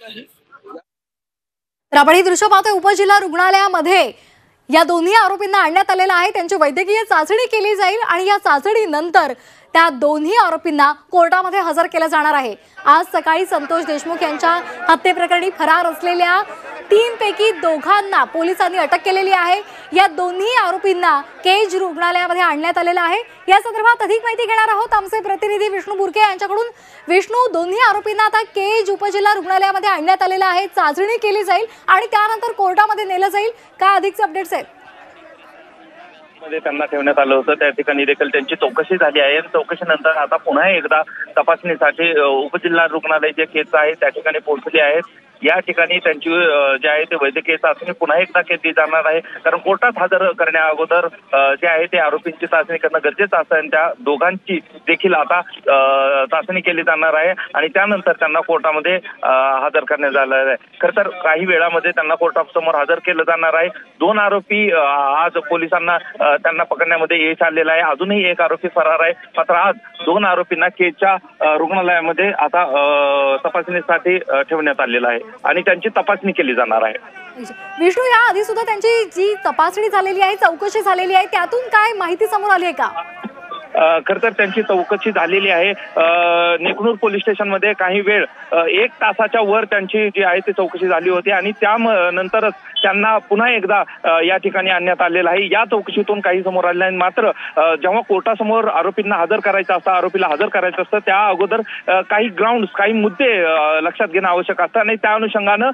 तर आपण ही दृश्य पाहतोय उपजिल्हा रुग्णालयामध्ये या दोन्ही आरोपींना आणण्यात आलेलं आहे। त्यांची वैद्यकीय चाचणी केली जाईल आणि या चाचणीनंतर त्या दोन्ही आरोपींना कोर्टामध्ये हजर केलं जाणार आहे। आज सकाळी संतोष देशमुख यांच्या हत्येप्रकरणी फरार असलेल्या 3 पैकी दोघांना पोलिसांनी अटक केलेली आहे। या दोन्ही आरोपींना केज रुग्णालयामध्ये आणण्यात आलेलं आहे। या संदर्भात अधिक माहिती घेणार आहोत आमचे प्रतिनिधी विष्णू बुरके यांच्याकडून। विष्णू, दोन्ही आरोपींना आता केज उपजिल्हा रुग्णालयामध्ये आणण्यात आलेलं आहे, चाचणी केली जाईल आणि त्यानंतर कोर्टामध्ये नेलं जाईल। काय अधिकचे अपडेट्स आहेत? मध्ये त्यांना ठेवण्यात आलं होतं, त्या ठिकाणी देखील त्यांची चौकशी झाली आहे। चौकशीनंतर आता पुन्हा एकदा तपासणीसाठी उपजिल्हा रुग्णालय जे केस आहे त्या ठिकाणी पोहोचले आहेत। या ठिकाणी त्यांची जे आहे ते वैद्यकीय चाचणी पुन्हा एकदा केली जाणार आहे, कारण कोर्टात हजर करण्या अगोदर जे आहे ते आरोपींची चाचणी करणं गरजेचं असतं। त्या दोघांची देखील आता चाचणी केली जाणार आहे आणि त्यानंतर त्यांना कोर्टामध्ये हजर करण्यात आलं आहे। खरं तर काही वेळामध्ये त्यांना कोर्टासमोर हजर केलं जाणार आहे। 2 आरोपी आज पोलिसांना त्यांना पकडण्यामध्ये यश आलेलं आहे। अजूनही एक आरोपी फरार आहे, मात्र आज 2 आरोपींना केजच्या रुग्णालयामध्ये आता तपासणीसाठी ठेवण्यात आलेलं आहे आणि त्यांची तपासणी केली जाणार आहे। विष्णू, या आधी सुद्धा त्यांची जी तपासणी झालेली आहे, चौकशी झालेली आहे, त्यातून काय माहिती समोर आली आहे का? खरं तर त्यांची चौकशी झालेली आहे। नेकनूर पोलीस स्टेशनमध्ये काही वेळ 1 तासाच्या वर त्यांची जी आहे ती चौकशी झाली होती आणि त्यानंतरच त्यांना पुन्हा एकदा या ठिकाणी आणण्यात आलेलं आहे। या चौकशीतून काही समोर आले नाही, मात्र जेव्हा कोर्टासमोर आरोपींना हजर करायचं असतं, आरोपीला हजर करायचं असतं, त्या अगोदर काही ग्राउंड्स, काही मुद्दे लक्षात घेणं आवश्यक असतं आणि त्या अनुषंगानं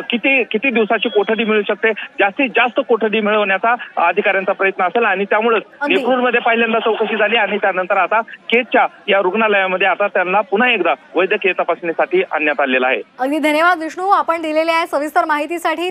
किती दिवसाची कोठडी मिळू शकते, जास्तीत जास्त कोठडी मिळवण्याचा अधिकाऱ्यांचा प्रयत्न असेल आणि त्यामुळेच नेकनूरमध्ये पहिल्यांदा चौकशी झाली आणि त्यानंतर आता केजच्या या रुग्णालयामध्ये आता त्यांना पुन्हा एकदा वैद्यकीय तपासणीसाठी आणण्यात आलेलं आहे। अगदी धन्यवाद विष्णू, आपण दिलेल्या सविस्तर माहितीसाठी।